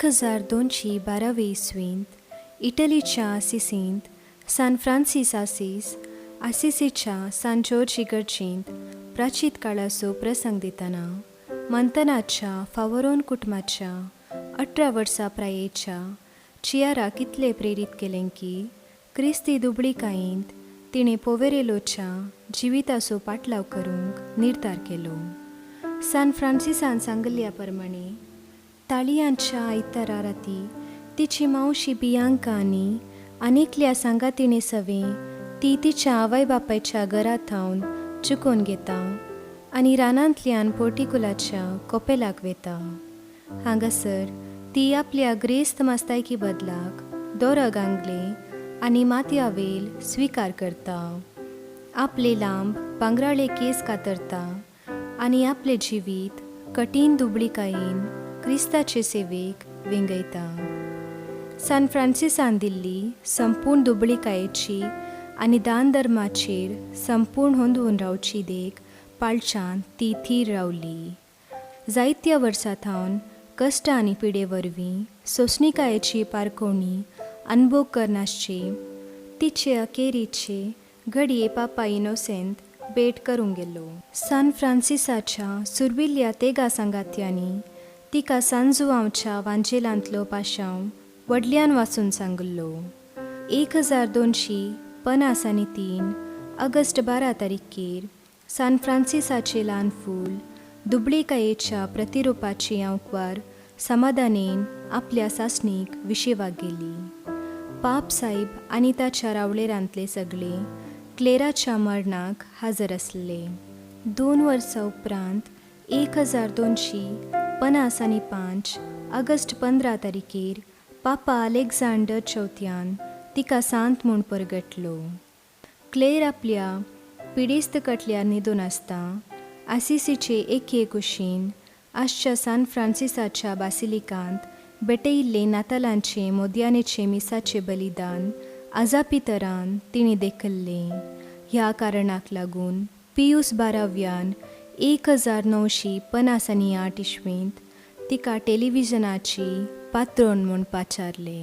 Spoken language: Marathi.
1212 इसवींत इटलीच्या असिसींत सान फ्रांसीस असिसीच्या सान जॉर्ज इगर्जींत प्राचीत काळाचो प्रसंग दितना मंथनाच्या फावरोन कुटुंबाच्या 18 वर्सां प्रायेच्या चियारा कितले प्रेरीत केलें की क्रिस्ती दुबळीकायेंत तिणें पोवेरेलोच्या जिविताचो पाटलाव करूंक निर्धार केलो. सान फ्रांसिसान सांगल्या प्रमाणे ताळयांच्या आयतारा राती तिची मावशी बियांका आनी आनीकल्या सांगातिणे सवे ती तिच्या आवय बापायच्या घरांत थावन चुकोवन घेता आनी रानांतल्यान पोर्टिकुलाच्या कोपेलाक वेता. हांगासर ती आपल्या ग्रेस्त मास्तायकी बदलाक दोरग आंगले आनी माथ्यावेल स्विकार करता. आपले लांब पांगराळे केस कातरता आनी आपले जिवीत कठीण दुबळीकायेन क्रिस्ताचे सेवेक विंगयता. सान फ्रांसिसान दिल्ली संपूर्ण दुबळीकायेची आनी दान धर्माचेर संपूर्ण होंदवून रावची देख पाळच्यान ती थीर रावली. जायत्या वर्सां थावन कश्ट आनी पिडे वरवीं सोंसणीकायेची पारखोवणी अनुभव करनासचे तिचे अखेरीचे घडये पापा इनोसेंत भेट करूंक गेलो. सान फ्रांसिसाच्या सुर्बिल्ल्या तेगा सांगात्यांनी तिका सांजुआवच्या वांजेलांतलो पाशांव व्हडल्यान वाचून सांगल्लो. 1253 ऑगस्ट 12 तारीखेर सान फ्रांसिसाचे ल्हान फूल दुबळीकायेच्या प्रतिरुपाची आंकवार समाधानेन आपल्या सासणीक विशेवाक गेली. पाप साहेब आनी ताच्या रावळेरांतले सगळे क्लेराच्या मरणाक हाजर आसले. 2 वर्सां उपरांत 1255 ऑगस्ट 15 तारीखेर पापा अलेक्झांडर चौथ्यान तिका सांत म्हूण परगटलो. क्लेर आपल्या पिडेस्त कटल्यार न्हिदून आसता आसिसीचे एके कुशीन आजच्या सान फ्रांसिसाच्या बासिलिकांत भेटयिल्ले नातालांचे मोदयानेचे मिसाचे बलिदान आजापितरान तिणी देखल्ले. ह्या कारणाक लागून पियूस 12व्यान 1958 इसवींत तिका टेलिव्हिजनाची पात्रोन म्हूण पाचारले.